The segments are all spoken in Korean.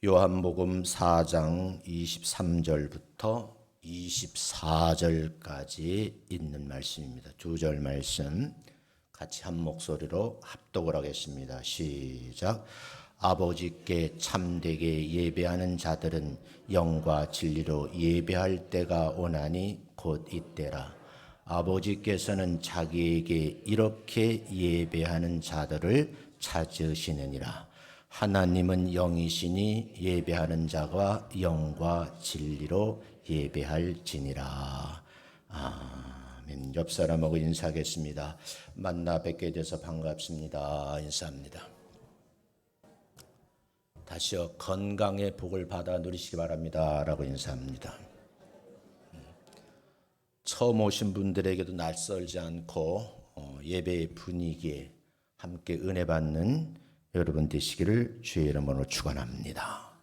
요한복음 4장 23절부터 24절까지 있는 말씀입니다. 두 절 말씀 같이 한 목소리로 합독을 하겠습니다. 시작. 아버지께 참되게 예배하는 자들은 영과 진리로 예배할 때가 오나니 곧 이때라. 아버지께서는 자기에게 이렇게 예배하는 자들을 찾으시느니라. 하나님은 영이시니 예배하는 자가 영과 진리로 예배할지니라. 아멘. 옆 사람하고 인사하겠습니다. 만나 뵙게 돼서 반갑습니다. 인사합니다. 다시요, 건강의 복을 받아 누리시기 바랍니다 라고 인사합니다. 처음 오신 분들에게도 낯설지 않고 예배의 분위기에 함께 은혜 받는 여러분 되시기를 주의 이름으로 축원합니다.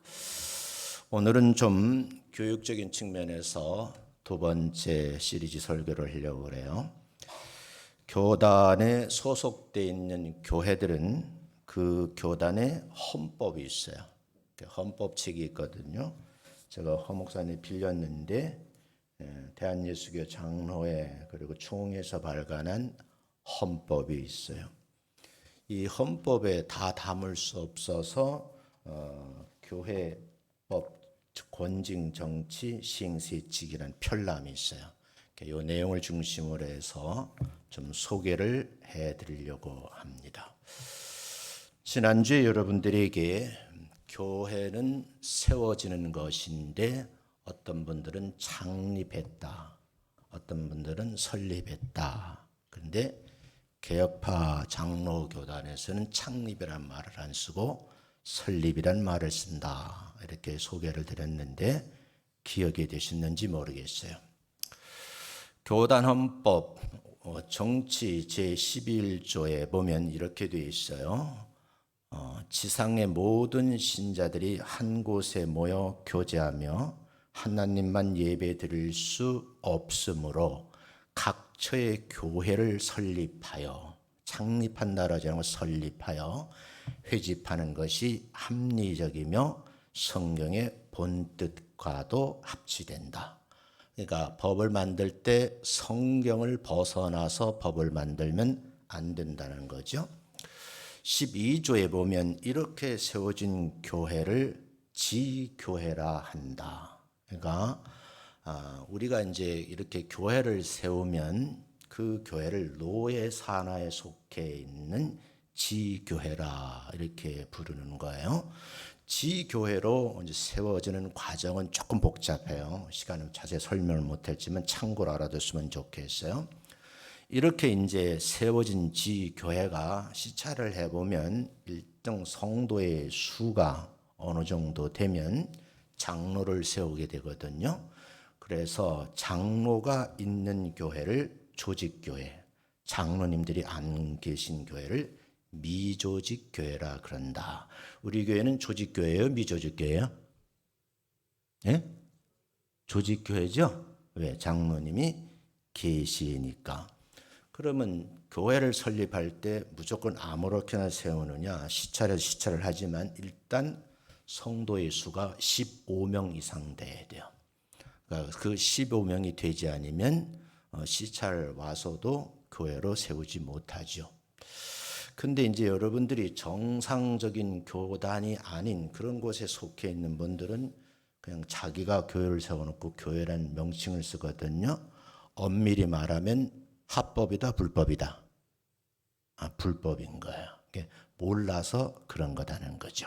오늘은 좀 교육적인 측면에서 두 번째 시리즈 설교를 하려고 그래요. 교단에 소속되어 있는 교회들은 그 교단에 헌법이 있어요. 헌법책이 있거든요. 제가 허 목사님 빌렸는데 대한예수교 장로회 그리고 총회에서 발간한 헌법이 있어요. 이 헌법에 다 담을 수 없어서 교회법, 권징, 정치, 시행세칙이라는 편람이 있어요. 이 내용을 중심으로 해서 좀 소개를 해드리려고 합니다. 지난주에 여러분들에게 교회는 세워지는 것인데 어떤 분들은 창립했다, 어떤 분들은 설립했다. 그런데 개혁파 장로교단에서는 창립이란 말을 안 쓰고 설립이란 말을 쓴다. 이렇게 소개를 드렸는데 기억이 되셨는지 모르겠어요. 교단 헌법 정치 제11조에 보면 이렇게 되어 있어요. 지상의 모든 신자들이 한 곳에 모여 교제하며 하나님만 예배 드릴 수 없으므로 각처의 교회를 설립하여, 창립한다라지 않고 설립하여 회집하는 것이 합리적이며 성경의 본뜻과도 합치된다. 그러니까 법을 만들 때 성경을 벗어나서 법을 만들면 안 된다는 거죠. 12조에 보면 이렇게 세워진 교회를 지교회라 한다. 그러니까 우리가 이제 이렇게 교회를 세우면 그 교회를 노예 산하에 속해 있는 지교회라 이렇게 부르는 거예요. 지교회로 이제 세워지는 과정은 조금 복잡해요. 시간은 자세히 설명을 못했지만 참고로 알아뒀으면 좋겠어요. 이렇게 이제 세워진 지교회가 시찰을 해보면 일정 성도의 수가 어느 정도 되면 장로를 세우게 되거든요. 그래서 장로가 있는 교회를 조직교회, 장로님들이 안 계신 교회를 미조직교회라 그런다. 우리 교회는 조직교회예요? 미조직교회예요? 예? 조직교회죠? 왜? 장로님이 계시니까. 그러면 교회를 설립할 때 무조건 아무렇게나 세우느냐? 시찰을 하지만 일단 성도의 수가 15명 이상 돼야 돼요. 그러니까 그 15명이 되지 않으면 시찰 와서도 교회로 세우지 못하죠. 근데 이제 여러분들이 정상적인 교단이 아닌 그런 곳에 속해 있는 분들은 그냥 자기가 교회를 세워놓고 교회라는 명칭을 쓰거든요. 엄밀히 말하면 합법이다, 불법이다? 불법인 거예요. 몰라서 그런 거다는 거죠.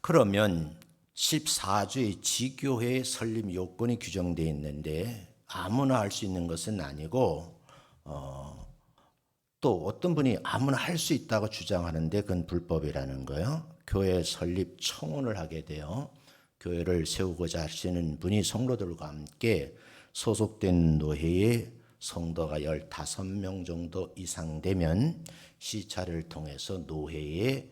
그러면 14조의 지교회의 설립 요건이 규정되어 있는데 아무나 할 수 있는 것은 아니고 또 어떤 분이 아무나 할 수 있다고 주장하는데 그건 불법이라는 거예요. 교회 설립 청원을 하게 돼요. 교회를 세우고자 하시는 분이 성도들과 함께 소속된 노회에 성도가 15명 정도 이상 되면 시찰을 통해서 노회에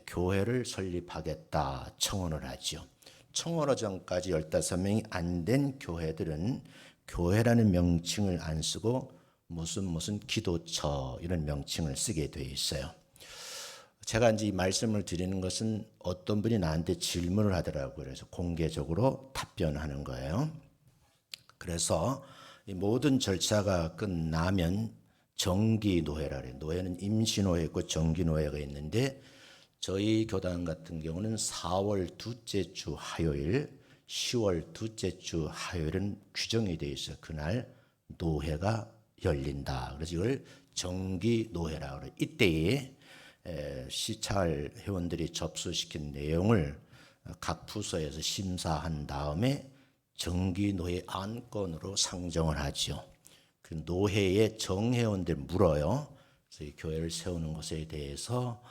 교회를 설립하겠다 청원을 하죠. 청원호 전까지 15명이 안 된 교회들은 교회라는 명칭을 안 쓰고 무슨 기도처 이런 명칭을 쓰게 돼 있어요. 제가 이제 이 말씀을 드리는 것은 어떤 분이 나한테 질문을 하더라고요. 그래서 공개적으로 답변하는 거예요. 그래서 이 모든 절차가 끝나면 정기노회라 그래요. 노회는 임시노회 있고 정기노회가 있는데 저희 교단 같은 경우는 4월 둘째 주 화요일, 10월 둘째 주 화요일은 규정이 되어 있어요. 그날 노회가 열린다. 그래서 이걸 정기노회라고 그래요. 이때에 시찰 회원들이 접수시킨 내용을 각 부서에서 심사한 다음에 정기노회 안건으로 상정을 하죠. 그 노회의 정회원들 물어요. 그래서 이 교회를 세우는 것에 대해서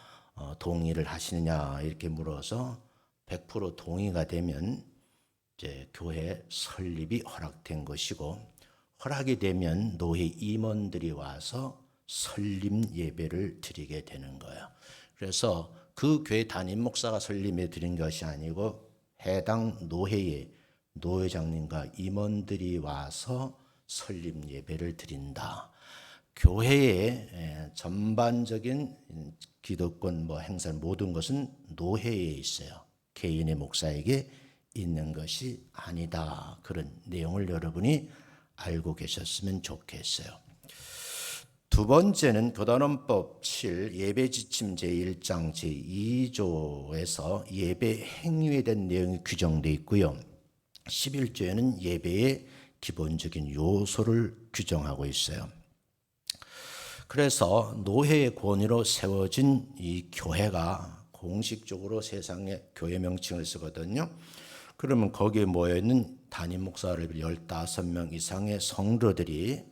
동의를 하시느냐 이렇게 물어서 100% 동의가 되면 이제 교회 설립이 허락된 것이고, 허락이 되면 노회 임원들이 와서 설립 예배를 드리게 되는 거예요. 그래서 그 교회 담임 목사가 설립에 드린 것이 아니고 해당 노회의 노회장님과 임원들이 와서 설립 예배를 드린다. 교회의 전반적인 기독권 행사 모든 것은 노회에 있어요. 개인의 목사에게 있는 것이 아니다. 그런 내용을 여러분이 알고 계셨으면 좋겠어요. 두 번째는 교단원법 7 예배지침 제1장 제2조에서 예배 행위에 대한 내용이 규정되어 있고요. 11조에는 예배의 기본적인 요소를 규정하고 있어요. 그래서 노회의 권위로 세워진 이 교회가 공식적으로 세상에 교회 명칭을 쓰거든요. 그러면 거기에 모여있는 담임 목사를 15명 이상의 성도들이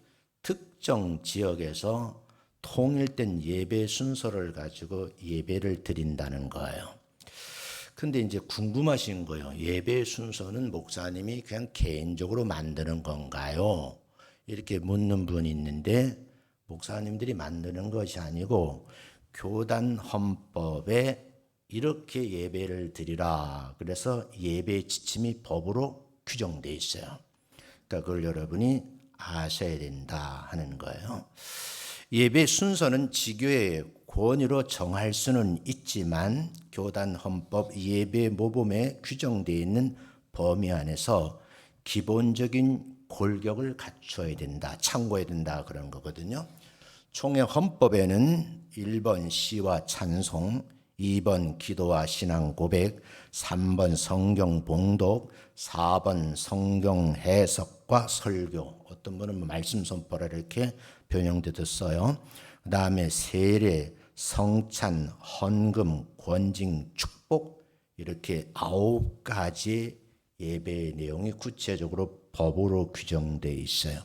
특정 지역에서 통일된 예배 순서를 가지고 예배를 드린다는 거예요. 근데 이제 궁금하신 거예요. 예배 순서는 목사님이 그냥 개인적으로 만드는 건가요? 이렇게 묻는 분이 있는데, 목사님들이 만드는 것이 아니고 교단 헌법에 이렇게 예배를 드리라. 그래서 예배 지침이 법으로 규정되어 있어요. 그러니까 그걸 여러분이 아셔야 된다 하는 거예요. 예배 순서는 지교의 권위로 정할 수는 있지만 교단 헌법 예배 모범에 규정되어 있는 범위 안에서 기본적인 골격을 갖춰야 된다, 참고해야 된다 그런 거거든요. 총회 헌법에는 1번 시와 찬송, 2번 기도와 신앙 고백, 3번 성경 봉독, 4번 성경 해석과 설교, 어떤 분은 말씀 선포라 이렇게 변형돼서 써요. 그 다음에 세례, 성찬, 헌금, 권징, 축복, 이렇게 9가지 예배의 내용이 구체적으로 법으로 규정되어 있어요.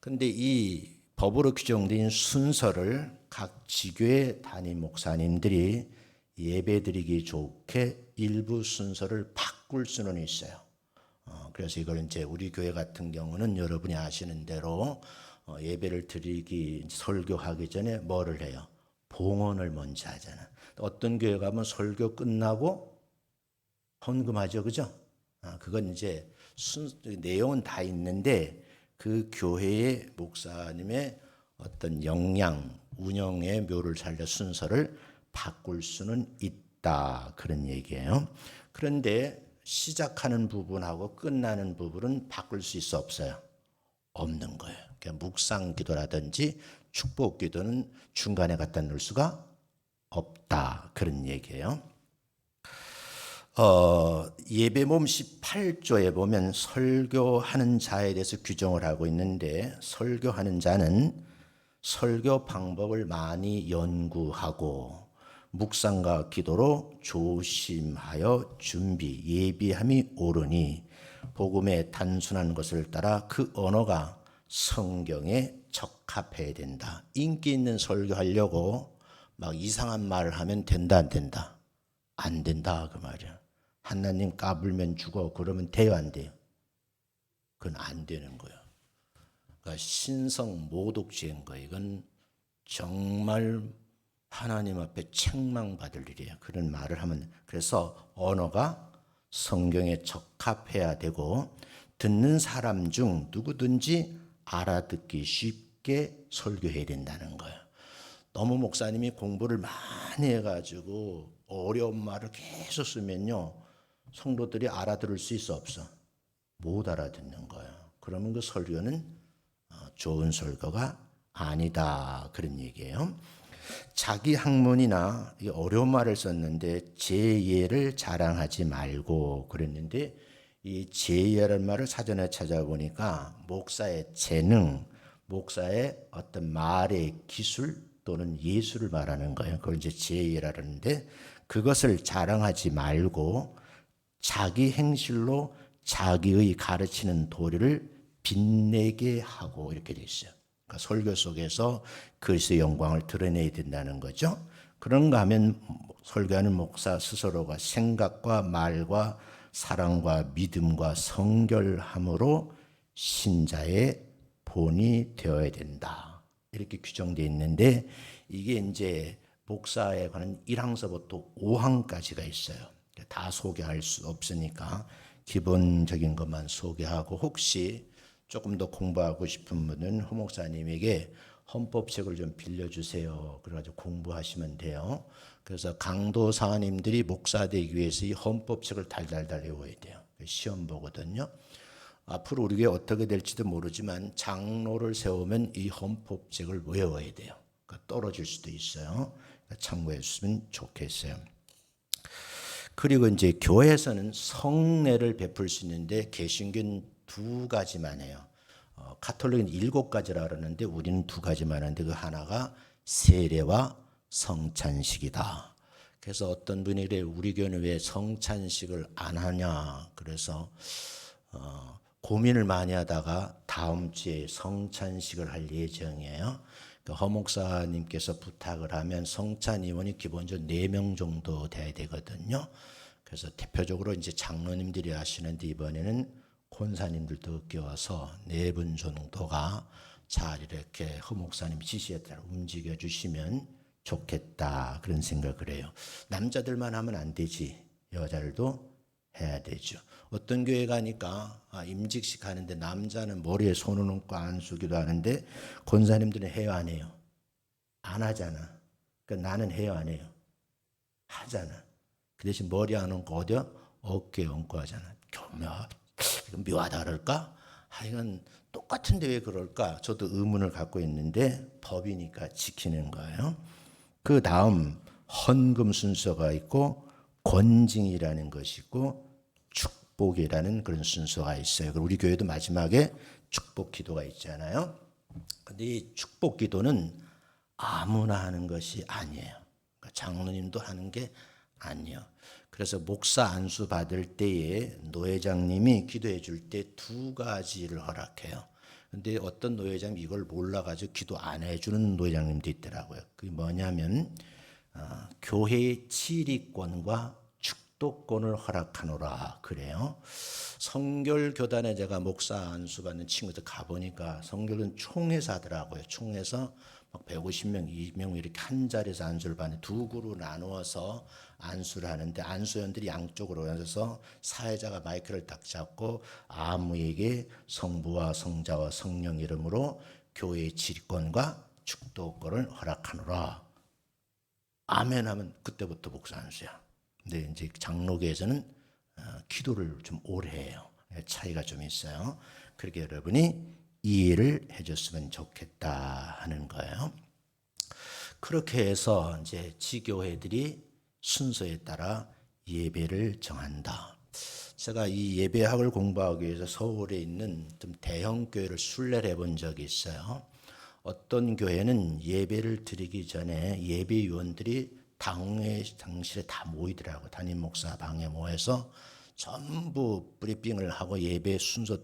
그런데 이 법으로 규정된 순서를 각 지교의 담임 목사님들이 예배드리기 좋게 일부 순서를 바꿀 수는 있어요. 그래서 이걸 이제 우리 교회 같은 경우는 여러분이 아시는 대로 예배를 드리기 설교하기 전에 뭐를 해요? 봉헌을 먼저 하잖아. 어떤 교회 가면 설교 끝나고 헌금하죠, 그죠? 그건 이제 내용은 다 있는데 그 교회의 목사님의 어떤 역량, 운영의 묘를 살려 순서를 바꿀 수는 있다 그런 얘기예요. 그런데 시작하는 부분하고 끝나는 부분은 바꿀 수 있어 없어요? 없는 거예요. 그러니까 묵상 기도라든지 축복 기도는 중간에 갖다 놓을 수가 없다 그런 얘기예요. 예배모범 18조에 보면 설교하는 자에 대해서 규정을 하고 있는데, 설교하는 자는 설교 방법을 많이 연구하고 묵상과 기도로 조심하여 준비, 예비함이 옳으니 복음의 단순한 것을 따라 그 언어가 성경에 적합해야 된다. 인기 있는 설교하려고 막 이상한 말을 하면 된다 안 된다? 안 된다 그 말이야. 하나님 까불면 죽어 그러면 돼요 안 돼요? 그건 안 되는 거예요. 그러니까 신성 모독죄인 거예요. 이건 정말 하나님 앞에 책망받을 일이에요. 그런 말을 하면. 그래서 언어가 성경에 적합해야 되고 듣는 사람 중 누구든지 알아듣기 쉽게 설교해야 된다는 거예요. 너무 목사님이 공부를 많이 해가지고 어려운 말을 계속 쓰면요, 성도들이 알아들을 수 있어 없어? 못 알아듣는 거예요. 그러면 그 설교는 좋은 설교가 아니다, 그런 얘기예요. 자기 학문이나 어려운 말을 썼는데 제2를 자랑하지 말고 그랬는데, 이 제2라는 말을 사전에 찾아보니까 목사의 재능, 목사의 어떤 말의 기술 또는 예술을 말하는 거예요. 그걸 이제 제2라는데, 그것을 자랑하지 말고 자기 행실로 자기의 가르치는 도리를 빛내게 하고, 이렇게 돼 있어요. 그러니까 설교 속에서 그리스도의 영광을 드러내야 된다는 거죠. 그런가 하면 설교하는 목사 스스로가 생각과 말과 사랑과 믿음과 성결함으로 신자의 본이 되어야 된다, 이렇게 규정되어 있는데, 이게 이제 목사에 관한 1항서부터 5항까지가 있어요. 다 소개할 수 없으니까 기본적인 것만 소개하고, 혹시 조금 더 공부하고 싶은 분은 허 목사님에게 헌법책을 좀 빌려주세요. 그래가지고 공부하시면 돼요. 그래서 강도 사님들이 목사 되기 위해서 이 헌법책을 달달달 외워야 돼요. 시험 보거든요. 앞으로 우리 교회 어떻게 될지도 모르지만 장로를 세우면 이 헌법책을 외워야 돼요. 그러니까 떨어질 수도 있어요. 그러니까 참고해 주시면 좋겠어요. 그리고 이제 교회에서는 성례를 베풀 수 있는데 개신교는 2가지만 해요. 가톨릭은 7가지라 그러는데 우리는 2가지만 하는데, 그 하나가 세례와 성찬식이다. 그래서 어떤 분이 이래, 우리 교회는 왜 성찬식을 안 하냐, 그래서 고민을 많이 하다가 다음 주에 성찬식을 할 예정이에요. 허 목사님께서 부탁을 하면 성찬 임원이 기본적으로 4명 정도 돼야 되거든요. 그래서 대표적으로 이제 장로님들이 하시는데, 이번에는 권사님들도 껴서 4분 정도가 잘 이렇게 허 목사님 지시에 따라 움직여 주시면 좋겠다, 그런 생각을 해요. 남자들만 하면 안 되지, 여자들도 해야 되죠. 어떤 교회 가니까 임직식 하는데 남자는 머리에 손을 얹고 안수기도 하는데 권사님들은 해요, 안 해요? 안 하잖아. 그러니까 나는 해요, 안 해요? 하잖아. 그 대신 머리 안 얹고 어디야? 어깨에 얹고 하잖아. 묘하다 그럴까? 하여간 똑같은데 왜 그럴까? 저도 의문을 갖고 있는데 법이니까 지키는 거예요. 그 다음 헌금 순서가 있고 권징이라는 것이 있고 축복이라는 그런 순서가 있어요. 우리 교회도 마지막에 축복 기도가 있잖아요. 근데 이 축복 기도는 아무나 하는 것이 아니에요. 그러니까 장로님도 하는 게 아니에요. 그래서 목사 안수 받을 때에 노회장님이 기도해 줄 때 2가지를 허락해요. 근데 어떤 노회장이 이걸 몰라가지고 기도 안 해주는 노회장님도 있더라고요. 그게 뭐냐면 교회의 치리권과 축도권을 허락하노라 그래요. 성결교단에 제가 목사 안수 받는 친구들 가보니까 성결은 총회에서 하더라고요. 총회에서 막 150명, 200명 이렇게 한 자리에서 안수를 받는 2그룹 나누어서 안수를 하는데, 안수연들이 양쪽으로 앉아서 사회자가 마이크를 딱 잡고 아무에게 성부와 성자와 성령 이름으로 교회의 지리권과 축도권을 허락하노라. 아멘 하면 그때부터 목사 안수야. 근데 이제 장로교에서는 기도를 좀 오래 해요. 차이가 좀 있어요. 그렇게 여러분이 이해를 해줬으면 좋겠다 하는 거예요. 그렇게 해서 이제 지교회들이 순서에 따라 예배를 정한다. 제가 이 예배학을 공부하기 위해서 서울에 있는 좀 대형 교회를 순례를 해본 적이 있어요. 어떤 교회는 예배를 드리기 전에 예배위원들이 당실에 다 모이더라고. 담임 목사 방에 모여서 전부 브리핑을 하고 예배 순서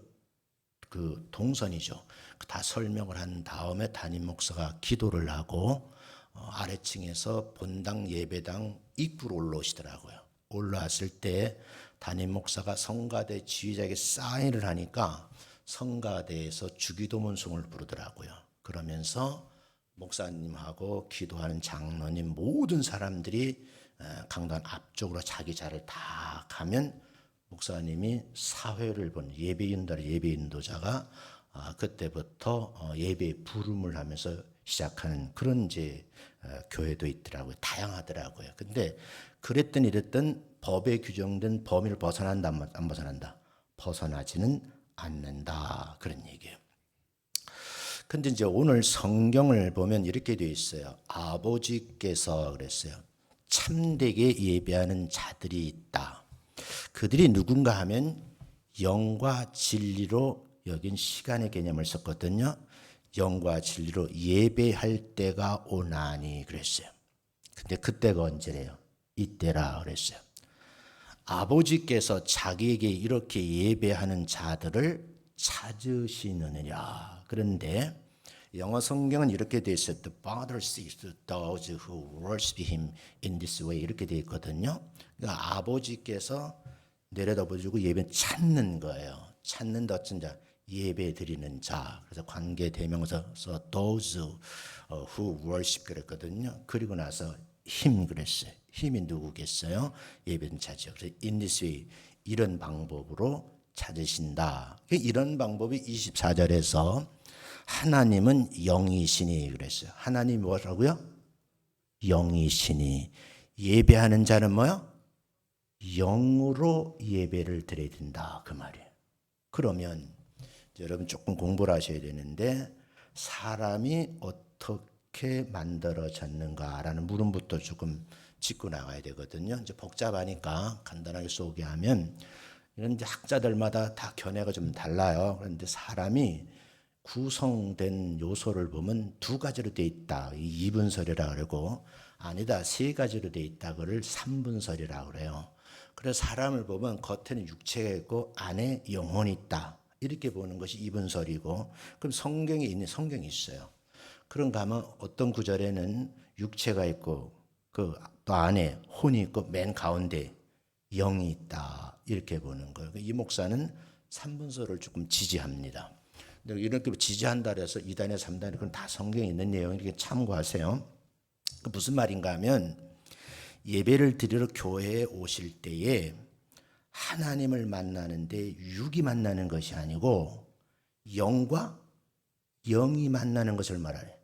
그 동선이죠. 다 설명을 한 다음에 담임 목사가 기도를 하고 아래층에서 본당 예배당 입구로 올라오시더라고요. 올라왔을 때 담임 목사가 성가대 지휘자에게 사인을 하니까 성가대에서 주기도문송을 부르더라고요. 그러면서 목사님하고 기도하는 장로님 모든 사람들이 강단 앞쪽으로 자기 자리를 다 가면 목사님이 사회를 본 예배 인도자가 그때부터 예배 부름을 하면서 시작하는 그런 이제 교회도 있더라고요. 다양하더라고요. 근데 그랬든 이랬든 법에 규정된 범위를 벗어난다 안 벗어난다? 벗어나지는 않는다. 그런 얘기예요. 근데 이제 오늘 성경을 보면 이렇게 되어 있어요. 아버지께서 그랬어요. 참되게 예배하는 자들이 있다. 그들이 누군가 하면 영과 진리로 여긴 시간의 개념을 썼거든요. 영과 진리로 예배할 때가 오나니 그랬어요. 근데 그때가 언제래요? 이때라 그랬어요. 아버지께서 자기에게 이렇게 예배하는 자들을 찾으시느니라. 그런데 영어 성경은 이렇게 되어 있어요. The Father seeks those who worship Him in this way 이렇게 되어 있거든요. 그러니까 아버지께서 내려다보시고 예배 찾는 거예요. 찾는 어떤 자, 예배 드리는 자. 그래서 관계 대명사서 those who worship 그랬거든요. 그리고 나서 him 그랬어요. 힘이 누구겠어요? 예배는 자죠. 그래서 in this way 이런 방법으로 찾으신다. 이런 방법이 24절에서 하나님은 영이시니 그랬어요. 하나님이 뭐라고요? 영이시니 예배하는 자는 뭐요? 영으로 예배를 드려야 된다 그 말이에요. 그러면 여러분 조금 공부를 하셔야 되는데 사람이 어떻게 만들어졌는가라는 물음부터 조금 짚고 나가야 되거든요. 이제 복잡하니까 간단하게 소개하면 이런 이제 학자들마다 다 견해가 좀 달라요. 그런데 사람이 구성된 요소를 보면 두 가지로 돼 있다. 이 이분설이라 그러고 아니다. 세 가지로 돼 있다. 그걸 삼분설이라 그래요. 그래서 사람을 보면 겉에는 육체가 있고 안에 영혼이 있다. 이렇게 보는 것이 이분설이고 그럼 성경에 있는 성경이 있어요. 그런가 하면 어떤 구절에는 육체가 있고 그 또 안에 혼이 있고 맨 가운데 영이 있다. 이렇게 보는 거예요. 이 목사는 삼분설을 조금 지지합니다. 이렇게 지지한다 해서 2단에 3단에 그건 다 성경에 있는 내용 이렇게 참고하세요. 그 무슨 말인가 하면 예배를 드리러 교회에 오실 때에 하나님을 만나는데 육이 만나는 것이 아니고 영과 영이 만나는 것을 말하네.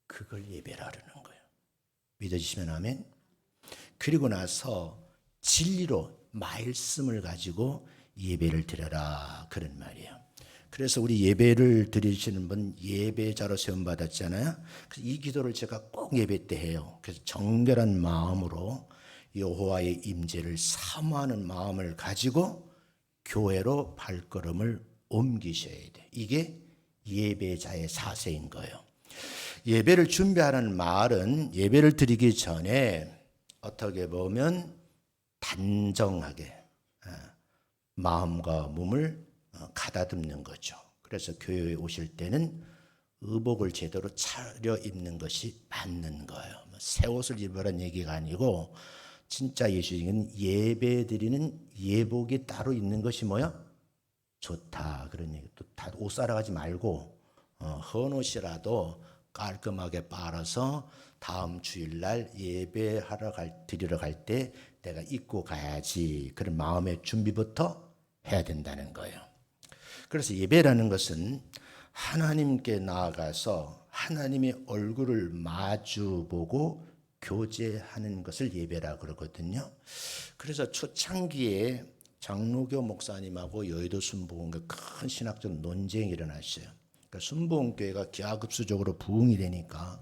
그걸 예배라는 거예요. 믿어지시면 아멘. 그리고 나서 진리로 말씀을 가지고 예배를 드려라 그런 말이에요. 그래서 우리 예배를 드리시는 분 예배자로 세움 받았잖아요. 그래서 이 기도를 제가 꼭 예배 때 해요. 그래서 정결한 마음으로 여호와의 임재를 사모하는 마음을 가지고 교회로 발걸음을 옮기셔야 돼. 이게 예배자의 자세인 거예요. 예배를 준비하는 말은 예배를 드리기 전에 어떻게 보면 단정하게 마음과 몸을 가다듬는 거죠. 그래서 교회에 오실 때는 의복을 제대로 차려 입는 것이 맞는 거예요. 새 옷을 입으라는 얘기가 아니고 진짜 예수님은 예배 드리는 예복이 따로 있는 것이 뭐야? 좋다. 그런 얘기. 또 다 옷 사러 가지 말고 헌 옷이라도 깔끔하게 빨아서 다음 주일날 예배하러 드리러 갈 때 내가 입고 가야지. 그런 마음의 준비부터 해야 된다는 거예요. 그래서 예배라는 것은 하나님께 나아가서 하나님의 얼굴을 마주보고 교제하는 것을 예배라 그러거든요. 그래서 초창기에 장로교 목사님하고 여의도 순복음교회 큰 신학적 논쟁이 일어났어요. 그러니까 순복음교회가 기하급수적으로 부흥이 되니까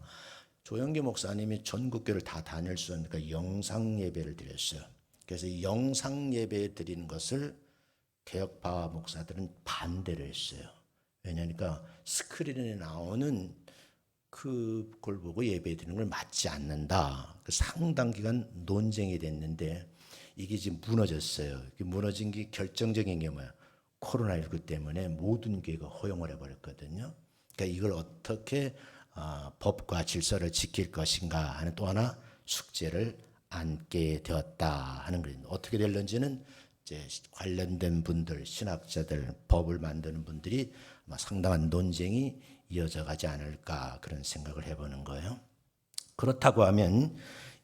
조영기 목사님이 전국교회를 다 다닐 수 없으니까 영상 예배를 드렸어요. 그래서 이 영상 예배 드리는 것을 개혁파 목사들은 반대를 했어요. 왜냐하니까 스크린에 나오는 그걸 보고 예배 드리는 걸 맞지 않는다. 상당 기간 논쟁이 됐는데 이게 지금 무너졌어요. 무너진 게 결정적인 게 뭐야? 코로나19 때문에 모든 교회가 허용을 해버렸거든요. 그러니까 이걸 어떻게 법과 질서를 지킬 것인가 하는 또 하나 숙제를 안게 되었다 하는 거예요. 어떻게 될런지는 이제 관련된 분들, 신학자들, 법을 만드는 분들이 아마 상당한 논쟁이 이어져 가지 않을까 그런 생각을 해보는 거예요. 그렇다고 하면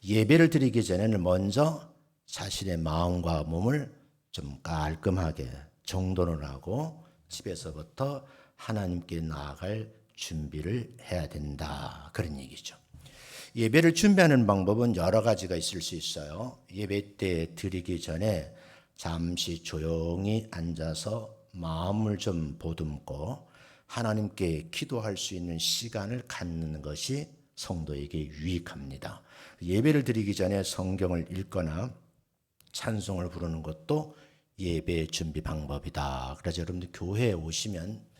예배를 드리기 전에는 먼저 자신의 마음과 몸을 좀 깔끔하게 정돈을 하고 집에서부터 하나님께 나아갈 준비를 해야 된다. 그런 얘기죠. 예배를 준비하는 방법은 여러 가지가 있을 수 있어요. 예배 때 드리기 전에 잠시 조용히 앉아서 마음을 좀 보듬고 하나님께 기도할 수 있는 시간을 갖는 것이 성도에게 유익합니다. 예배를 드리기 전에 성경을 읽거나 찬송을 부르는 것도 예배 준비 방법이다. 그래서 여러분들 교회에 오시면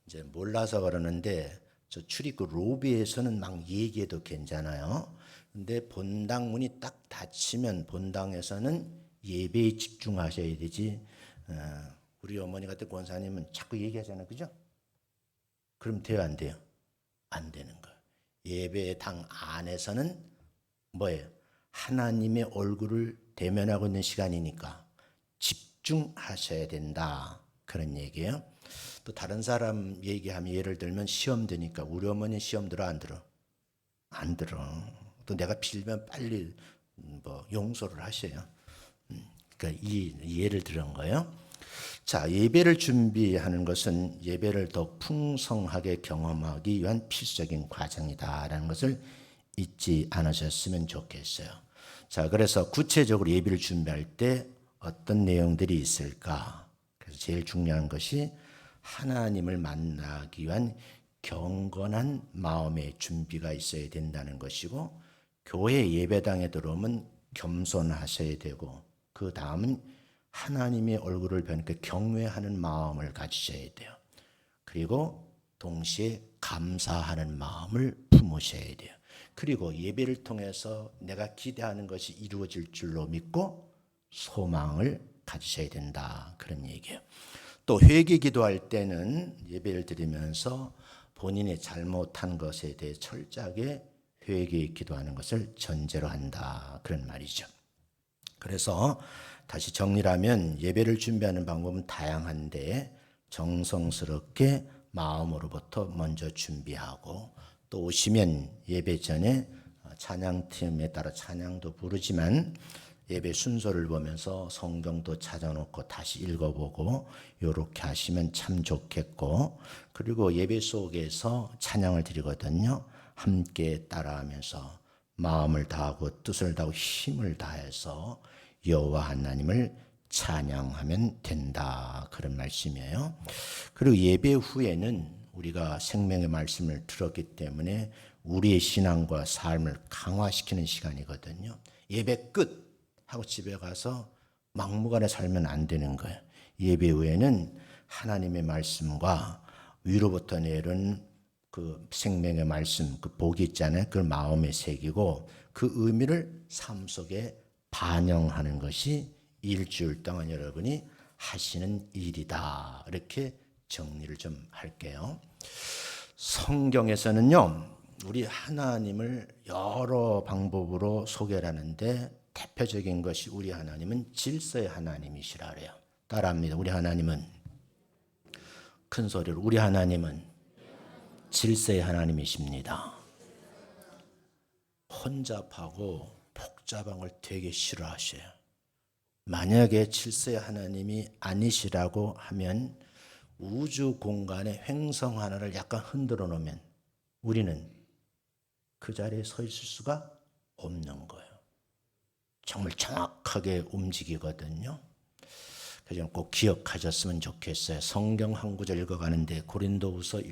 이제 몰라서 그러는데 저 출입구 로비에서는 막 얘기해도 괜찮아요. 근데 본당 문이 딱 닫히면 본당에서는 예배에 집중하셔야 되지. 우리 어머니 같은 권사님은 자꾸 얘기하잖아요. 그죠? 그럼 돼요, 안 돼요? 안 되는 거예요. 예배당 안에서는 뭐예요? 하나님의 얼굴을 대면하고 있는 시간이니까 집중하셔야 된다. 그런 얘기예요. 또 다른 사람 얘기하면 예를 들면 시험 드니까 우리 어머니 시험 들어 안 들어? 안 들어. 또 내가 빌면 빨리 뭐 용서를 하셔요. 그러니까 이 예를 들은 거예요. 자, 예배를 준비하는 것은 예배를 더 풍성하게 경험하기 위한 필수적인 과정이다라는 것을 잊지 않으셨으면 좋겠어요. 자, 그래서 구체적으로 예배를 준비할 때 어떤 내용들이 있을까? 그래서 제일 중요한 것이 하나님을 만나기 위한 경건한 마음의 준비가 있어야 된다는 것이고, 교회 예배당에 들어오면 겸손하셔야 되고, 그 다음은 하나님의 얼굴을 뵈니까 경외하는 마음을 가지셔야 돼요. 그리고 동시에 감사하는 마음을 품으셔야 돼요. 그리고 예배를 통해서 내가 기대하는 것이 이루어질 줄로 믿고 소망을 가지셔야 된다. 그런 얘기예요. 또 회개 기도할 때는 예배를 드리면서 본인이 잘못한 것에 대해 철저하게 회개 기도하는 것을 전제로 한다. 그런 말이죠. 그래서 다시 정리하면 예배를 준비하는 방법은 다양한데 정성스럽게 마음으로부터 먼저 준비하고 또 오시면 예배 전에 찬양팀에 따라 찬양도 부르지만 예배 순서를 보면서 성경도 찾아놓고 다시 읽어보고 이렇게 하시면 참 좋겠고, 그리고 예배 속에서 찬양을 드리거든요. 함께 따라하면서 마음을 다하고 뜻을 다하고 힘을 다해서 여호와 하나님을 찬양하면 된다. 그런 말씀이에요. 그리고 예배 후에는 우리가 생명의 말씀을 들었기 때문에 우리의 신앙과 삶을 강화시키는 시간이거든요. 예배 끝 하고 집에 가서 막무가내 살면 안 되는 거예요. 예배 후에는 하나님의 말씀과 위로부터 내린 그 생명의 말씀, 그 복이 있잖아요. 그걸 마음에 새기고 그 의미를 삶 속에 반영하는 것이 일주일 동안 여러분이 하시는 일이다. 이렇게 정리를 좀 할게요. 성경에서는요, 우리 하나님을 여러 방법으로 소개를 하는데 대표적인 것이 우리 하나님은 질서의 하나님이시라 그래요. 따라합니다. 우리 하나님은, 큰 소리로, 우리 하나님은 질서의 하나님이십니다. 혼잡하고 복잡한 걸 되게 싫어하셔요. 만약에 질서의 하나님이 아니시라고 하면 우주 공간의 횡성 하나를 약간 흔들어 놓으면 우리는 그 자리에 서 있을 수가 없는 거예요. 정말 정확하게 움직이거든요. 그래서 꼭 기억하셨으면 좋겠어요. 성경 한 구절 읽어가는데 고린도후서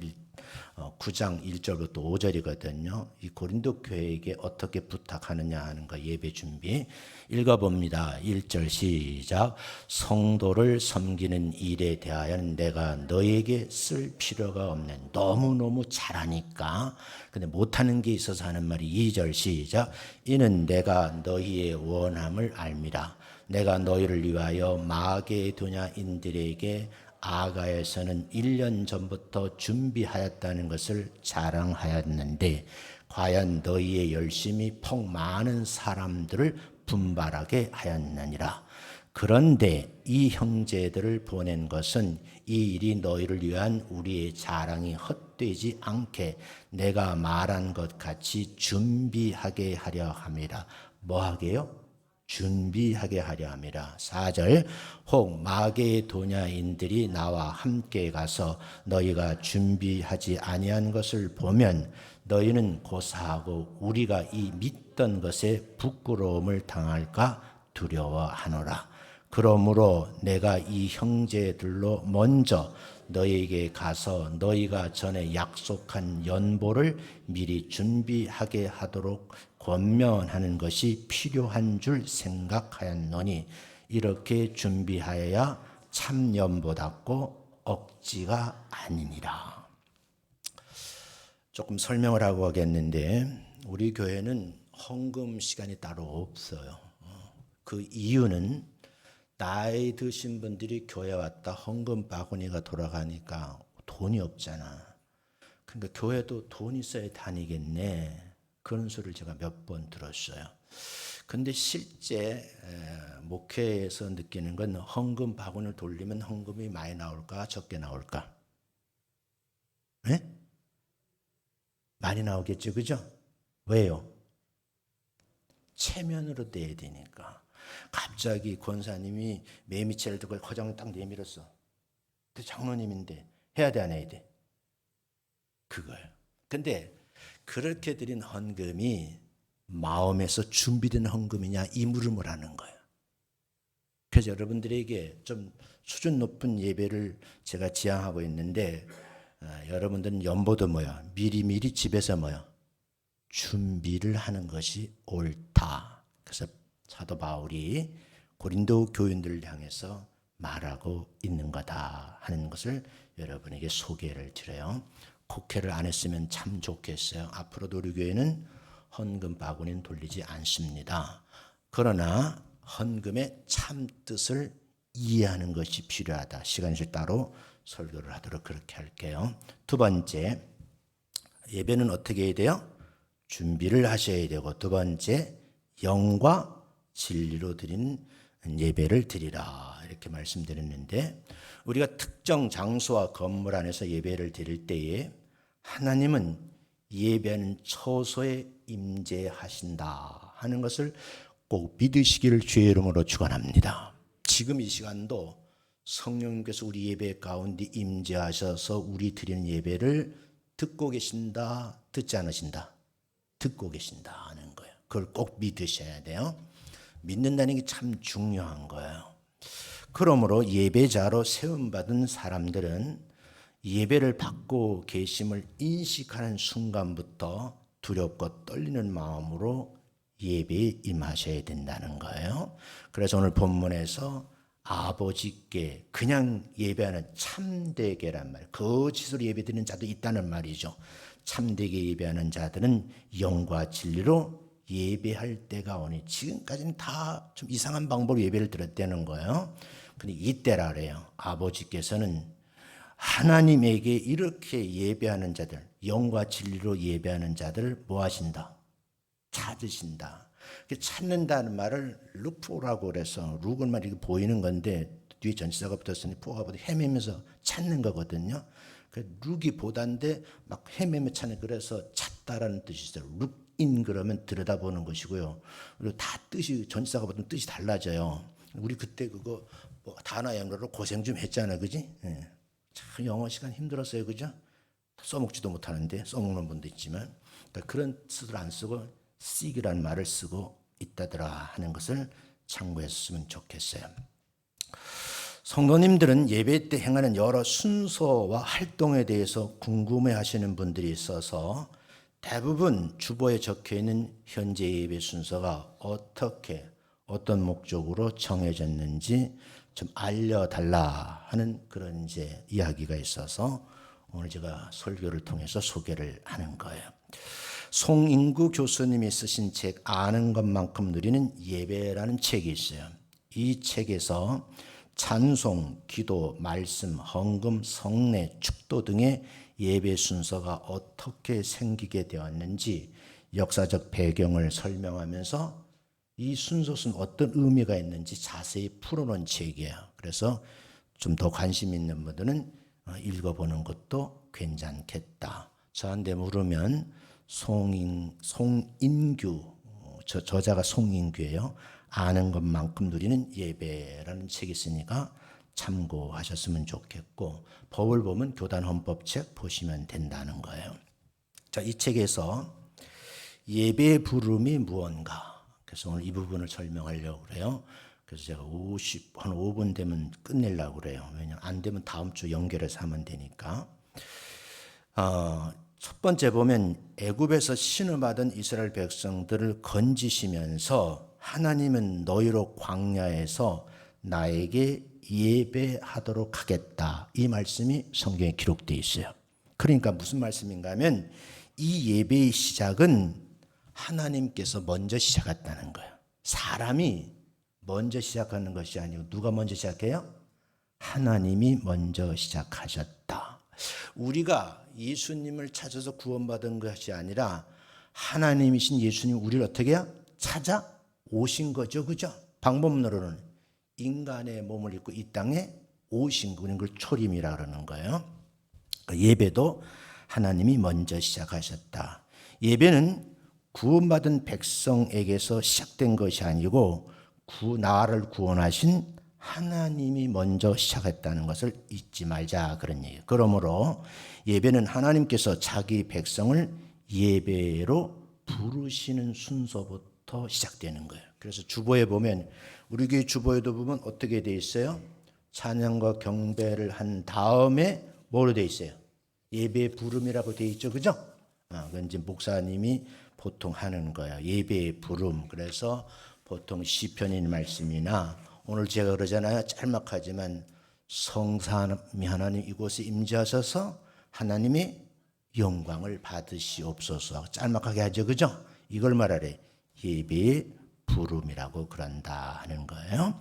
9장 1절부터 5절이거든요. 이 고린도 교회에게 어떻게 부탁하느냐 하는 거 예배 준비 읽어봅니다. 1절 시작. 성도를 섬기는 일에 대하여는 내가 너에게 쓸 필요가 없는, 너무너무 잘하니까 근데 못하는 게 있어서 하는 말이 2절 시작. 이는 내가 너희의 원함을 알미라. 내가 너희를 위하여 마게도냐인들에게 아가에서는 1년 전부터 준비하였다는 것을 자랑하였는데 과연 너희의 열심이 폭 많은 사람들을 분발하게 하였느니라. 그런데 이 형제들을 보낸 것은 이 일이 너희를 위한 우리의 자랑이 헛되지 않게 내가 말한 것 같이 준비하게 하려 함이라. 뭐 하게요? 준비하게 하려 함이라. 4절 혹 마개 도냐인들이 나와 함께 가서 너희가 준비하지 아니한 것을 보면 너희는 고사하고 우리가 이 믿던 것에 부끄러움을 당할까 두려워하노라. 그러므로 내가 이 형제들로 먼저 너희에게 가서 너희가 전에 약속한 연보를 미리 준비하게 하도록 권면하는 것이 필요한 줄 생각하였노니 이렇게 준비하여야 참 연보답고 억지가 아니니라. 조금 설명을 하고 하겠는데 우리 교회는 헌금 시간이 따로 없어요. 그 이유는 나이 드신 분들이 교회 왔다 헌금 바구니가 돌아가니까 돈이 없잖아. 그러니까 교회도 돈 있어야 다니겠네. 그런 소리를 제가 몇 번 들었어요. 근데 실제 목회에서 느끼는 건 헌금 바구니를 돌리면 헌금이 많이 나올까 적게 나올까? 네? 많이 나오겠죠, 그죠? 왜요? 체면으로 떼야 되니까. 갑자기 권사님이 매미채를 들고 허정을 딱 내밀었어. 그 장로님인데 해야 돼 안 해야 돼? 그거예요. 근데 그렇게 드린 헌금이 마음에서 준비된 헌금이냐 이 물음을 하는 거예요. 그래서 여러분들에게 좀 수준 높은 예배를 제가 지향하고 있는데 여러분들은 연보도 뭐야? 미리미리 집에서 뭐야? 준비를 하는 것이 옳다. 그래서 사도 바울이 고린도 교인들을 향해서 말하고 있는 거다 하는 것을 여러분에게 소개를 드려요. 국회를 안 했으면 참 좋겠어요. 앞으로도 우리 교회는 헌금 바구니는 돌리지 않습니다. 그러나 헌금의 참 뜻을 이해하는 것이 필요하다. 시간이 따로 설교를 하도록 그렇게 할게요. 두 번째, 예배는 어떻게 해야 돼요? 준비를 하셔야 되고, 두 번째, 영과 진리로 드리는 예배를 드리라 이렇게 말씀드렸는데, 우리가 특정 장소와 건물 안에서 예배를 드릴 때에 하나님은 예배하는 처소에 임재하신다 하는 것을 꼭 믿으시기를 주의 이름으로 축원합니다. 지금 이 시간도 성령님께서 우리 예배 가운데 임재하셔서 우리 드리는 예배를 듣고 계신다, 듣지 않으신다? 듣고 계신다 하는 거예요. 그걸 꼭 믿으셔야 돼요. 믿는다는 게 참 중요한 거예요. 그러므로 예배자로 세움받은 사람들은 예배를 받고 계심을 인식하는 순간부터 두렵고 떨리는 마음으로 예배에 임하셔야 된다는 거예요. 그래서 오늘 본문에서 아버지께 그냥 예배하는 참되게란 말, 거짓으로 예배드리는 자도 있다는 말이죠. 참되게 예배하는 자들은 영과 진리로 예배할 때가 오니, 지금까지는 다 좀 이상한 방법으로 예배를 드렸다는 거예요. 근데 이때라 그래요. 아버지께서는 하나님에게 이렇게 예배하는 자들, 영과 진리로 예배하는 자들을 뭐 하신다? 찾으신다. 찾는다는 말을 룩포라고 그래서, 룩은 말 이렇게 보이는 건데 뒤에 전치사가 붙었으니 포가 붙어 헤매면서 찾는 거거든요. 룩이 보다인데 막 헤매며 찾는, 그래서 찾다라는 뜻이 있어요. 룩인 그러면 들여다보는 것이고요. 그리고 다 뜻이 전치사가 붙으면 뜻이 달라져요. 우리 그때 그거 뭐 단어 연구로 고생 좀 했잖아, 그지? 예. 참 영어 시간 힘들었어요, 그죠? 써먹지도 못하는데 써먹는 분도 있지만, 그러니까 그런 뜻을 안 쓰고 seek이라는 말을 쓰고 있다더라 하는 것을 참고했으면 좋겠어요. 성도님들은 예배 때 행하는 여러 순서와 활동에 대해서 궁금해하시는 분들이 있어서 대부분 주보에 적혀있는 현재 예배 순서가 어떻게 어떤 목적으로 정해졌는지 좀 알려달라 하는 그런 이제 이야기가 있어서 오늘 제가 설교를 통해서 소개를 하는 거예요. 송인구 교수님이 쓰신 책 아는 것만큼 누리는 예배라는 책이 있어요. 이 책에서 찬송, 기도, 말씀, 헌금, 성례, 축도 등의 예배 순서가 어떻게 생기게 되었는지 역사적 배경을 설명하면서 이 순서는 어떤 의미가 있는지 자세히 풀어놓은 책이에요. 그래서 좀 더 관심 있는 분들은 읽어보는 것도 괜찮겠다. 저한테 물으면 송인규, 저자가 송인규예요. 아는 것만큼 누리는 예배라는 책이 있으니까 참고하셨으면 좋겠고, 법을 보면 교단 헌법책 보시면 된다는 거예요. 자, 이 책에서 예배 부름이 무언가, 그래서 오늘 이 부분을 설명하려고 그래요. 그래서 제가 한 5분 되면 끝내려고 그래요. 왜냐하면 안 되면 다음 주 연결해서 하면 되니까. 첫 번째 보면 애굽에서 신음하던 이스라엘 백성들을 건지시면서 하나님은 너희로 광야에서 나에게 예배하도록 하겠다. 이 말씀이 성경에 기록되어 있어요. 그러니까 무슨 말씀인가 하면 이 예배의 시작은 하나님께서 먼저 시작했다는 거예요. 사람이 먼저 시작하는 것이 아니고 누가 먼저 시작해요? 하나님이 먼저 시작하셨다. 우리가 예수님을 찾아서 구원받은 것이 아니라 하나님이신 예수님 우리를 어떻게 해요? 찾아오신 거죠. 그죠? 방법론으로는 인간의 몸을 입고 이 땅에 오신 거, 그걸 초림이라 그러는 거예요. 예배도 하나님이 먼저 시작하셨다. 예배는 구원받은 백성에게서 시작된 것이 아니고 나를 구원하신 하나님이 먼저 시작했다는 것을 잊지 말자, 그런 얘기예요. 그러므로 예배는 하나님께서 자기 백성을 예배로 부르시는 순서부터 시작되는 거예요. 그래서 주보에 보면, 우리 교회 주보에도 보면 어떻게 돼 있어요? 찬양과 경배를 한 다음에 뭐로 돼 있어요? 예배 부름이라고 돼 있죠. 그죠? 그건 이제 목사님이 보통 하는 거야. 예배 부름. 그래서 보통 시편인 말씀이나 오늘 제가 그러잖아요. 짤막하지만 성삼위 하나님 이곳에 임재하셔서 하나님의 영광을 받으시옵소서. 짤막하게 하죠. 그죠? 이걸 말하래. 예배의 부름이라고 그런다 하는 거예요.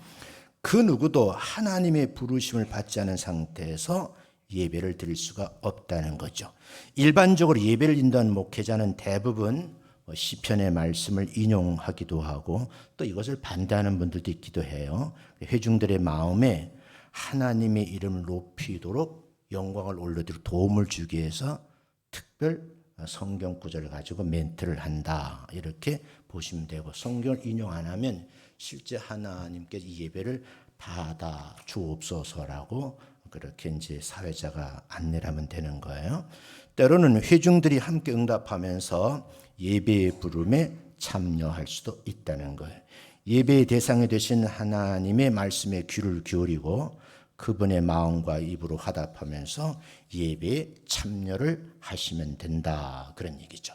그 누구도 하나님의 부르심을 받지 않은 상태에서 예배를 드릴 수가 없다는 거죠. 일반적으로 예배를 인도하는 목회자는 대부분 시편의 말씀을 인용하기도 하고 또 이것을 반대하는 분들도 있기도 해요. 회중들의 마음에 하나님의 이름을 높이도록 영광을 올려드리고 도움을 주기 위해서 특별 성경 구절을 가지고 멘트를 한다, 이렇게 보시면 되고, 성경을 인용 안 하면 실제 하나님께서 이 예배를 받아 주옵소서라고 그렇게 이제 사회자가 안내를 하면 되는 거예요. 때로는 회중들이 함께 응답하면서 예배의 부름에 참여할 수도 있다는 거예요. 예배의 대상이 되신 하나님의 말씀에 귀를 기울이고 그분의 마음과 입으로 화답하면서 예배에 참여를 하시면 된다, 그런 얘기죠.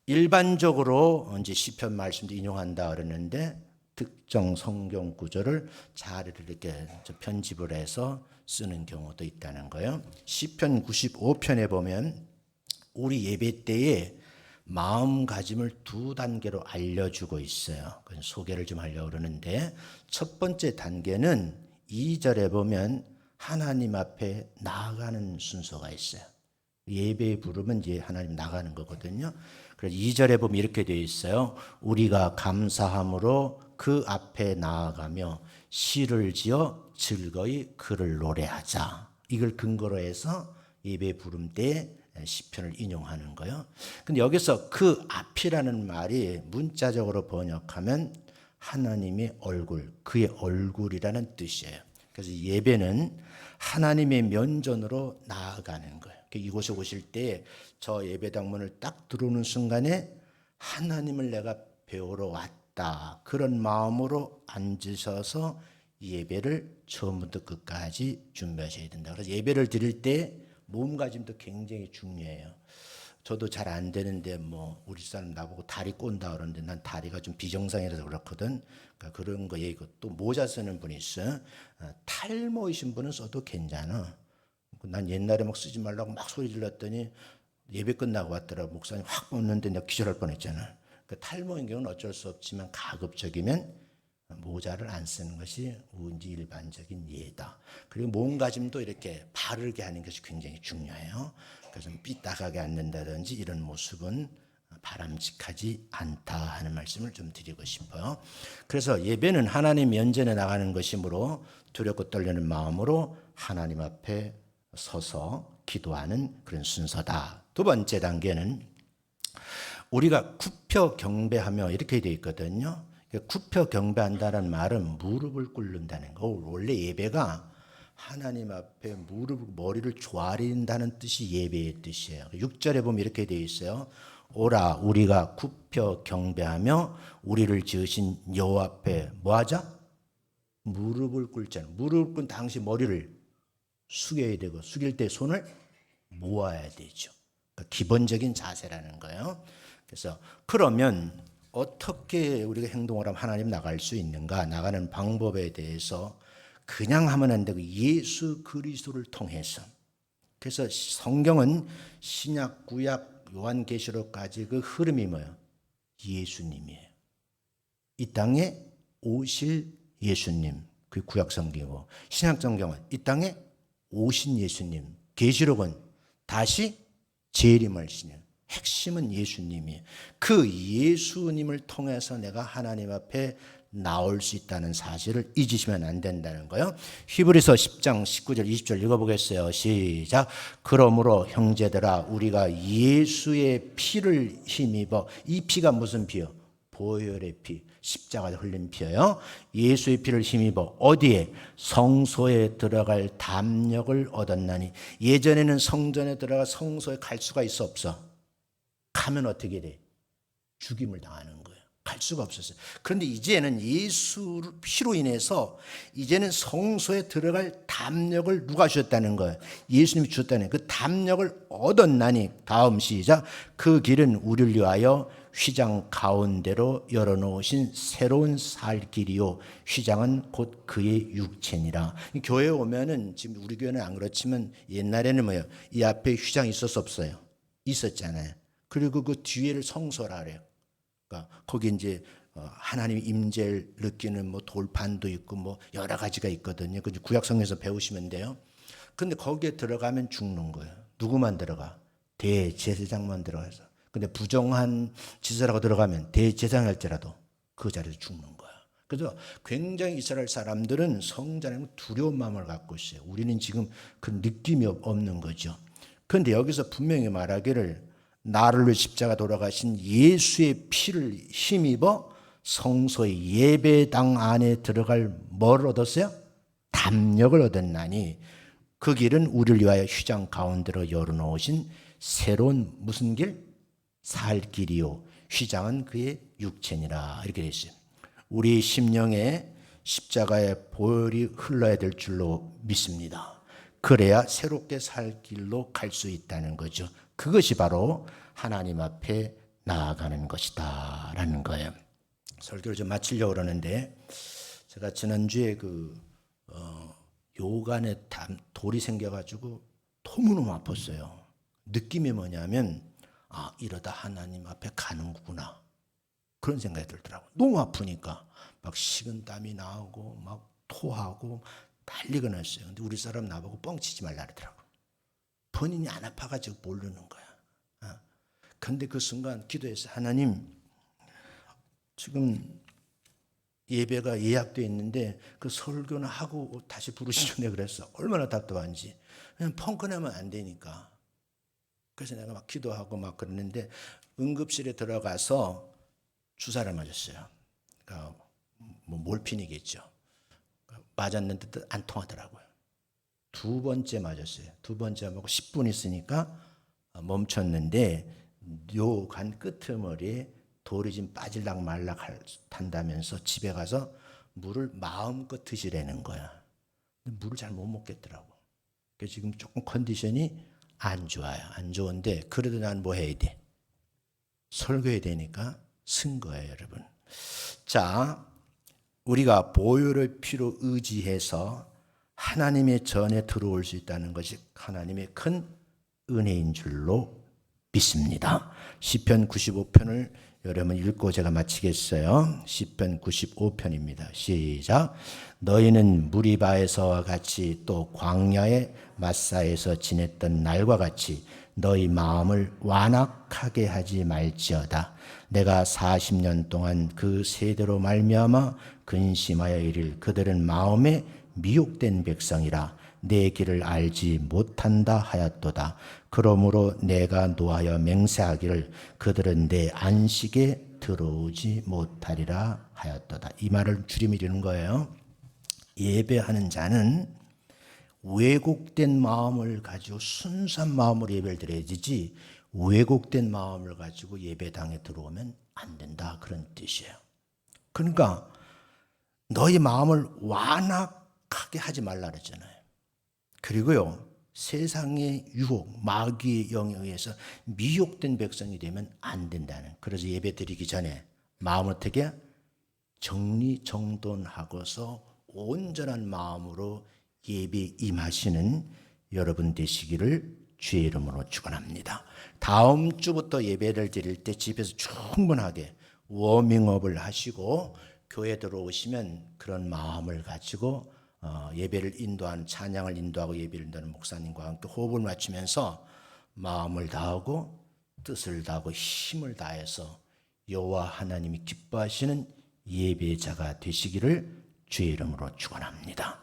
일반적으로 이제 시편 말씀도 인용한다 그러는데 특정 성경 구절을 잘 이렇게 편집을 해서 쓰는 경우도 있다는 거예요. 시편 95편에 보면 우리 예배 때에 마음가짐을 2단계로 알려주고 있어요. 소개를 좀 하려고 그러는데, 첫 번째 단계는 2절에 보면 하나님 앞에 나아가는 순서가 있어요. 예배에 부르면 이제 하나님 나가는 거거든요. 그래서 2절에 보면 이렇게 되어 있어요. 우리가 감사함으로 그 앞에 나아가며 시를 지어 즐거이 그를 노래하자. 이걸 근거로 해서 예배 부름 때 시편을 인용하는 거예요. 근데 여기서 그 앞이라는 말이 문자적으로 번역하면 하나님의 얼굴, 그의 얼굴이라는 뜻이에요. 그래서 예배는 하나님의 면전으로 나아가는 거예요. 이곳에 오실 때 저 예배당 문을 딱 들어오는 순간에 하나님을 내가 배우러 왔다, 그런 마음으로 앉으셔서 예배를 처음부터 끝까지 준비하셔야 된다. 그래서 예배를 드릴 때 몸가짐도 굉장히 중요해요. 저도 잘 안 되는데 우리 사람 나보고 다리 꼰다 그러는데 난 다리가 좀 비정상이라서 그렇거든. 그러니까 그런 거 얘기고, 또 모자 쓰는 분이 있어. 탈모이신 분은 써도 괜찮아. 난 옛날에 막 쓰지 말라고 막 소리 질렀더니 예배 끝나고 왔더라고. 목사님 확 뽑는데 내가 기절할 뻔했잖아. 그러니까 탈모인 경우는 어쩔 수 없지만 가급적이면 모자를 안 쓰는 것이 일반적인 예다. 그리고 몸가짐도 이렇게 바르게 하는 것이 굉장히 중요해요. 그래서 삐딱하게 앉는다든지 이런 모습은 바람직하지 않다 하는 말씀을 좀 드리고 싶어요. 그래서 예배는 하나님 면전에 나가는 것이므로 두렵고 떨리는 마음으로 하나님 앞에 서서 기도하는 그런 순서다. 두 번째 단계는 우리가 굽혀 경배하며 이렇게 되어 있거든요. 굽혀 경배한다는 말은 무릎을 꿇는다는 거. 원래 예배가 하나님 앞에 머리를 조아린다는 뜻이 예배의 뜻이에요. 6절에 보면 이렇게 되어 있어요. 오라 우리가 굽혀 경배하며 우리를 지으신 여호와 앞에 뭐하자? 무릎을 꿇잖아. 무릎을 꿇은 당시 머리를 숙여야 되고 숙일 때 손을 모아야 되죠. 그러니까 기본적인 자세라는 거예요. 그래서 그러면 어떻게 우리가 행동을 하면 하나님 나갈 수 있는가? 나가는 방법에 대해서 그냥 하면 안 되고 예수 그리스도를 통해서. 그래서 성경은 신약, 구약, 요한계시록까지 그 흐름이 뭐예요? 예수님이에요. 이 땅에 오실 예수님, 그 구약 성경이고, 신약 성경은 이 땅에 오신 예수님, 계시록은 다시 재림할 신이에요. 핵심은 예수님이에요. 그 예수님을 통해서 내가 하나님 앞에 나올 수 있다는 사실을 잊으시면 안 된다는 거예요. 히브리서 10장 19절 20절 읽어보겠어요. 시작. 그러므로 형제들아 우리가 예수의 피를 힘입어. 이 피가 무슨 피요? 보혈의 피, 십자가에 흘린 피예요. 예수의 피를 힘입어 어디에? 성소에 들어갈 담력을 얻었나니. 예전에는 성전에 들어가 성소에 갈 수가 있어 없어? 가면 어떻게 돼? 죽임을 당하는 거예요. 갈 수가 없었어요. 그런데 이제는 예수 피로 인해서 이제는 성소에 들어갈 담력을 누가 주셨다는 거예요? 예수님이 주셨다는 거예요. 그 담력을 얻었나니. 다음 시작. 그 길은 우리를 위하여 휘장 가운데로 열어놓으신 새로운 살 길이요. 휘장은 곧 그의 육체니라. 교회에 오면은 지금 우리 교회는 안 그렇지만 옛날에는 뭐예요? 이 앞에 휘장이 있었어 없어요? 있었잖아요. 그리고 그 뒤에를 성소라 그래요. 그러니까 거기 이제 하나님 임재를 느끼는 뭐 돌판도 있고 뭐 여러 가지가 있거든요. 그 구약성에서 배우시면 돼요. 근데 거기에 들어가면 죽는 거예요. 누구만 들어가? 대제사장만 들어가서. 근데 부정한 지사라고 들어가면 대제사장할지라도 그 자리에서 죽는 거야. 그래서 굉장히 이스라엘 사람들은 성전에 두려운 마음을 갖고 있어요. 우리는 지금 그 느낌이 없는 거죠. 그런데 여기서 분명히 말하기를 나를 위해 십자가 돌아가신 예수의 피를 힘입어 성소의 예배당 안에 들어갈 뭘 얻었어요? 담력을 얻었나니. 그 길은 우리를 위하여 휘장 가운데로 열어놓으신 새로운 무슨 길? 살 길이요. 휘장은 그의 육체니라. 이렇게 되어 있어요. 우리 심령에 십자가의 보혈이 흘러야 될 줄로 믿습니다. 그래야 새롭게 살 길로 갈 수 있다는 거죠. 그것이 바로 하나님 앞에 나아가는 것이다 라는 거예요. 설교를 좀 마치려고 그러는데 제가 지난주에 요간에 돌이 생겨가지고 너무너무 아팠어요. 느낌이 뭐냐면 이러다 하나님 앞에 가는구나 그런 생각이 들더라고요. 너무 아프니까 막 식은땀이 나오고 막 토하고 난리가 났어요. 근데 우리 사람 나보고 뻥치지 말라 그러더라고요. 본인이 안 아파가지고 모르는 거야. 그런데 그 순간 기도해서 하나님 지금 예배가 예약되어 있는데 그 설교는 하고 다시 부르시죠. 내가 그랬어. 얼마나 답답한지. 그냥 펑크내면 안 되니까. 그래서 내가 막 기도하고 막 그러는데 응급실에 들어가서 주사를 맞았어요. 그러니까 뭐 몰핀이겠죠. 맞았는데 안 통하더라고요. 두 번째 맞았어요. 두 번째 맞고 10분 있으니까 멈췄는데 요간 끄트머리에 돌이 좀 빠질락 말락 한다면서 집에 가서 물을 마음껏 드시라는 거야. 근데 물을 잘 못 먹겠더라고. 그래서 지금 조금 컨디션이 안 좋아요. 안 좋은데 그래도 난 뭐 해야 돼? 설교해야 되니까 쓴 거예요, 여러분. 자, 우리가 보혈의 피로 의지해서 하나님의 전에 들어올 수 있다는 것이 하나님의 큰 은혜인 줄로 믿습니다. 시편 95편을 여러분 읽고 제가 마치겠어요. 시편 95편입니다. 시작. 너희는 무리바에서와 같이 또 광야의 마사에서 지냈던 날과 같이 너희 마음을 완악하게 하지 말지어다. 내가 40년 동안 그 세대로 말미암아 근심하여 이를 그들은 마음에 미혹된 백성이라 내 길을 알지 못한다 하였도다. 그러므로 내가 노하여 맹세하기를 그들은 내 안식에 들어오지 못하리라 하였도다. 이 말을 줄이미리는 거예요. 예배하는 자는 왜곡된 마음을 가지고 순수한 마음으로 예배를 드려야 되지, 왜곡된 마음을 가지고 예배당에 들어오면 안 된다, 그런 뜻이에요. 그러니까 너희 마음을 완악하게 하지 말라 그랬잖아요. 그리고요, 세상의 유혹, 마귀의 영역에서 미혹된 백성이 되면 안 된다는. 그래서 예배 드리기 전에 마음을 어떻게 정리정돈하고서 온전한 마음으로 예배에 임하시는 여러분 되시기를 주의 이름으로 축원합니다. 다음 주부터 예배를 드릴 때 집에서 충분하게 워밍업을 하시고 교회 들어오시면 그런 마음을 가지고 예배를 인도하는, 찬양을 인도하고 예배를 인도하는 목사님과 함께 호흡을 맞추면서 마음을 다하고 뜻을 다하고 힘을 다해서 여호와 하나님이 기뻐하시는 예배자가 되시기를 주의 이름으로 축원합니다.